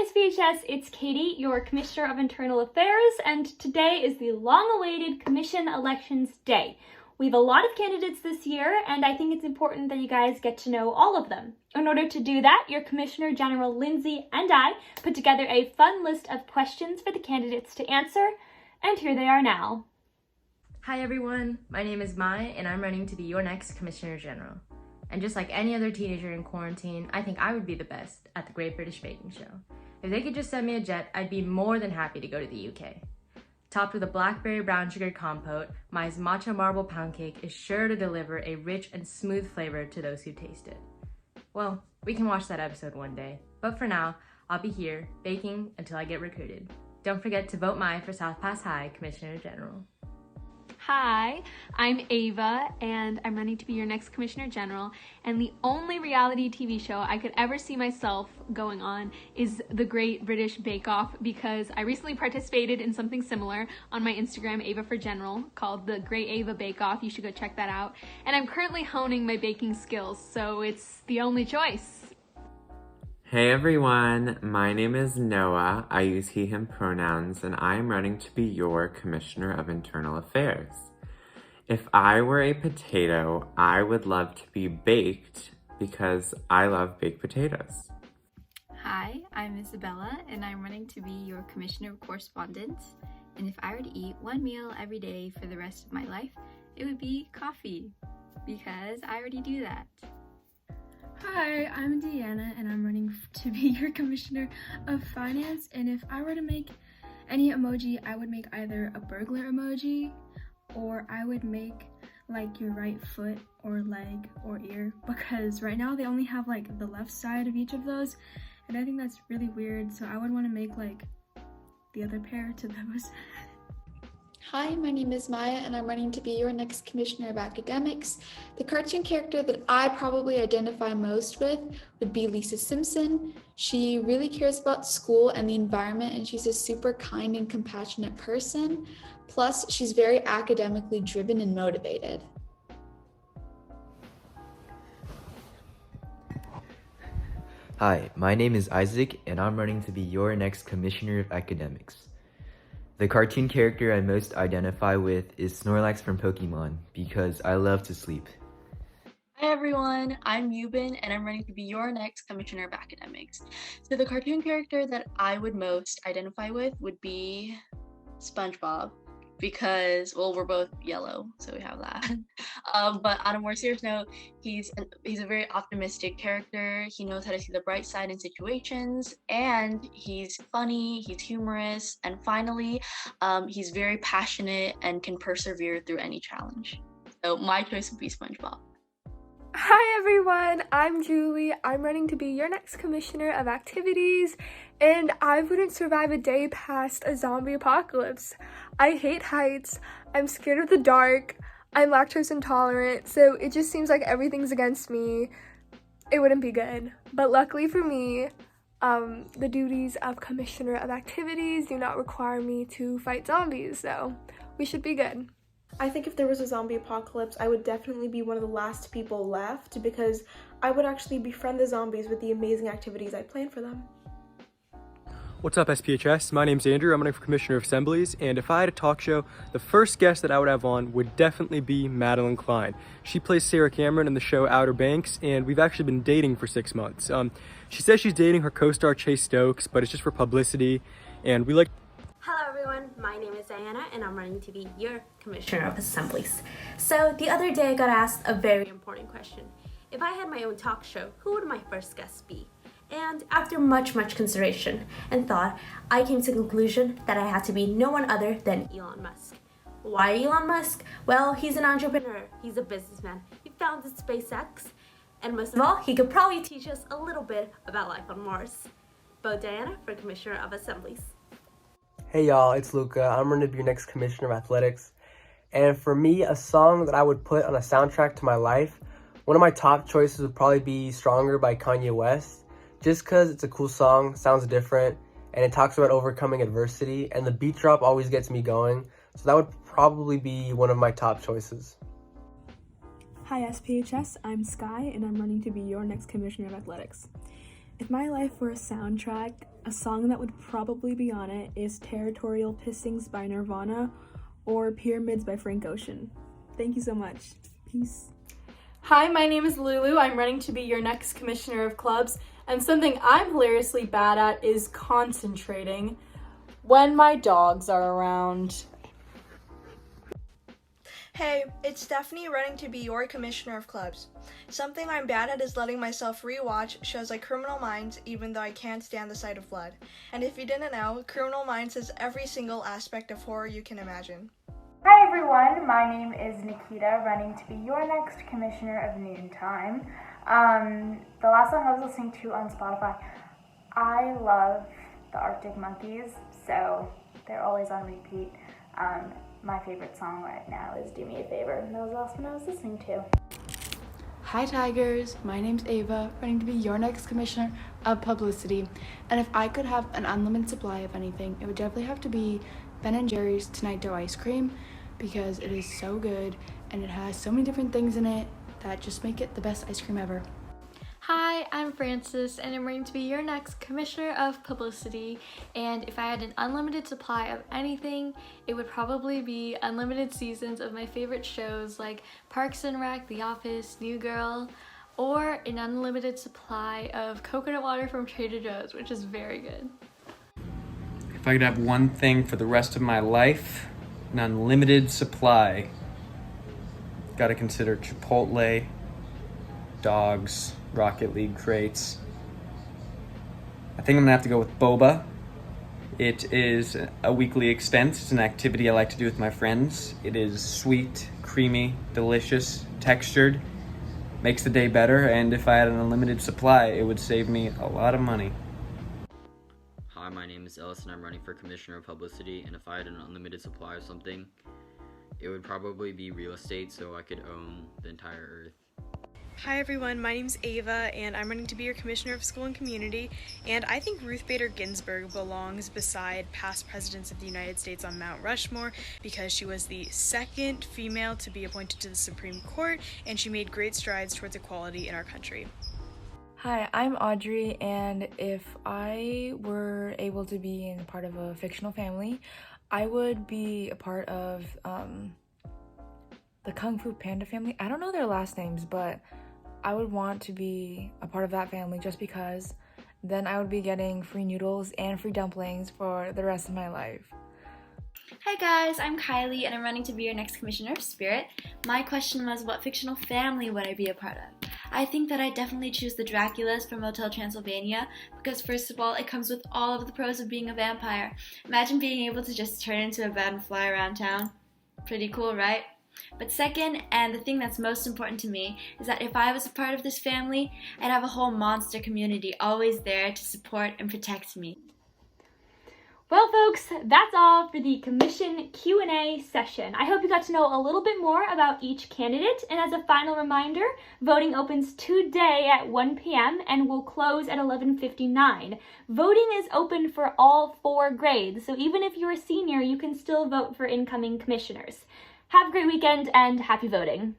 SPHS, it's Katie, your Commissioner of Internal Affairs, and today is the long-awaited Commission Elections Day. We have a lot of candidates this year, and I think it's important that you guys get to know all of them. In order to do that, your Commissioner General Lindsay and I put together a fun list of questions for the candidates to answer, and here they are now. Hi everyone, my name is Mai, and I'm running to be your next Commissioner General. And just like any other teenager in quarantine, I think I would be the best at the Great British Baking Show. If they could just send me a jet, I'd be more than happy to go to the UK. Topped with a blackberry brown sugar compote, Mai's matcha marble pound cake is sure to deliver a rich and smooth flavor to those who taste it. Well, we can watch that episode one day, but for now, I'll be here baking until I get recruited. Don't forget to vote Mai for South Pass High Commissioner General. Hi, I'm Ava, and I'm running to be your next Commissioner General, and the only reality TV show I could ever see myself going on is The Great British Bake Off, because I recently participated in something similar on my Instagram, Ava for General, called The Great Ava Bake Off. You should go check that out. And I'm currently honing my baking skills, so it's the only choice. Hey everyone, my name is Noah. I use he, him pronouns, and I am running to be your Commissioner of Internal Affairs. If I were a potato, I would love to be baked because I love baked potatoes. Hi, I'm Isabella, and I'm running to be your Commissioner of Correspondence. And if I were to eat one meal every day for the rest of my life, it would be coffee, because I already do that. Hi, I'm Deanna, and I'm running to be your Commissioner of Finance, and if I were to make any emoji, I would make either a burglar emoji, or I would make like your right foot or leg or ear, because right now they only have like the left side of each of those, and I think that's really weird, so I would want to make like the other pair to those. Hi, my name is Maya, and I'm running to be your next Commissioner of Academics. The cartoon character that I probably identify most with would be Lisa Simpson. She really cares about school and the environment, and she's a super kind and compassionate person. Plus, she's very academically driven and motivated. Hi, my name is Isaac, and I'm running to be your next Commissioner of Academics. The cartoon character I most identify with is Snorlax from Pokemon, because I love to sleep. Hi everyone, I'm Yubin, and I'm running to be your next Commissioner of Academics. So the cartoon character that I would most identify with would be SpongeBob, because, well, we're both yellow, so we have that. But on a more serious note, he's a very optimistic character. He knows how to see the bright side in situations, and he's funny, he's humorous, and finally, he's very passionate and can persevere through any challenge. So my choice would be SpongeBob. Hi everyone, I'm Julie. I'm running to be your next Commissioner of Activities, and I wouldn't survive a day past a zombie apocalypse. I hate heights, I'm scared of the dark, I'm lactose intolerant, so it just seems like everything's against me. It wouldn't be good. But luckily for me, the duties of Commissioner of Activities do not require me to fight zombies, so we should be good. I think if there was a zombie apocalypse, I would definitely be one of the last people left, because I would actually befriend the zombies with the amazing activities I plan for them. What's up, SPHS? My name's Andrew. I'm running for Commissioner of Assemblies, and if I had a talk show, the first guest that I would have on would definitely be Madeline Klein. She plays Sarah Cameron in the show Outer Banks, and we've actually been dating for 6 months. She says she's dating her co-star Chase Stokes, but it's just for publicity, and we like... Hello everyone, my name is Diana, and I'm running to be your Commissioner of Assemblies. So the other day I got asked a very important question. If I had my own talk show, who would my first guest be? And after much consideration and thought, I came to the conclusion that I had to be no one other than Elon Musk. Why Elon Musk? Well, he's an entrepreneur, he's a businessman, he founded SpaceX, and most of all, he could probably teach us a little bit about life on Mars. Vote Diana for Commissioner of Assemblies. Hey y'all, it's Luca. I'm going to be your next Commissioner of Athletics. And for me, a song that I would put on a soundtrack to my life, one of my top choices would probably be Stronger by Kanye West. Just because it's a cool song, sounds different, and it talks about overcoming adversity, and the beat drop always gets me going. So that would probably be one of my top choices. Hi SPHS, I'm Sky, and I'm running to be your next Commissioner of Athletics. If my life were a soundtrack, a song that would probably be on it is Territorial Pissings by Nirvana or Pyramids by Frank Ocean. Thank you so much. Peace. Hi, my name is Lulu. I'm running to be your next commissioner of clubs, and something I'm hilariously bad at is concentrating when my dogs are around. Hey, it's Stephanie running to be your commissioner of clubs. Something I'm bad at is letting myself rewatch shows like Criminal Minds even though I can't stand the sight of blood. And if you didn't know, Criminal Minds has every single aspect of horror you can imagine. Hi everyone, my name is Nikita, running to be your next commissioner of Noontime. The last song I was listening to on Spotify, I love the Arctic Monkeys, so they're always on repeat. My favorite song right now is Do Me a Favor, and that was the last one I was listening to. Hi Tigers, my name's Ava, running to be your next commissioner of publicity. And if I could have an unlimited supply of anything, it would definitely have to be Ben & Jerry's Tonight Dough ice cream, because it is so good and it has so many different things in it that just make it the best ice cream ever. Hi, I'm Francis, and I'm going to be your next Commissioner of Publicity, and if I had an unlimited supply of anything, it would probably be unlimited seasons of my favorite shows like Parks and Rec, The Office, New Girl, or an unlimited supply of coconut water from Trader Joe's, which is very good. If I could have one thing for the rest of my life, an unlimited supply, gotta consider Chipotle, dogs, Rocket League crates. I think I'm gonna have to go with boba. It is a weekly expense. It's an activity I like to do with my friends. It is sweet, creamy, delicious, textured, makes the day better, and if I had an unlimited supply, it would save me a lot of money. Hi, my name is Ellis and I'm running for Commissioner of Publicity, and if I had an unlimited supply of something, it would probably be real estate so I could own the entire earth. Hi everyone, my name's Ava and I'm running to be your Commissioner of School and Community, and I think Ruth Bader Ginsburg belongs beside past presidents of the United States on Mount Rushmore because she was the second female to be appointed to the Supreme Court and she made great strides towards equality in our country. Hi, I'm Audrey, and if I were able to be in part of a fictional family, I would be a part of the Kung Fu Panda family. I don't know their last names, but I would want to be a part of that family just because then I would be getting free noodles and free dumplings for the rest of my life. Hi guys, I'm Kylie and I'm running to be your next Commissioner of Spirit. My question was, what fictional family would I be a part of? I think that I'd definitely choose the Draculas from Hotel Transylvania because first of all, it comes with all of the pros of being a vampire. Imagine being able to just turn into a bat and fly around town. Pretty cool, right? But second, and the thing that's most important to me, is that if I was a part of this family, I'd have a whole monster community always there to support and protect me. Well, folks, that's all for the commission Q&A session. I hope you got to know a little bit more about each candidate, and as a final reminder, voting opens today at 1 p.m. and will close at 11:59. Voting is open for all 4 grades, so even if you're a senior, you can still vote for incoming commissioners. Have a great weekend and happy voting.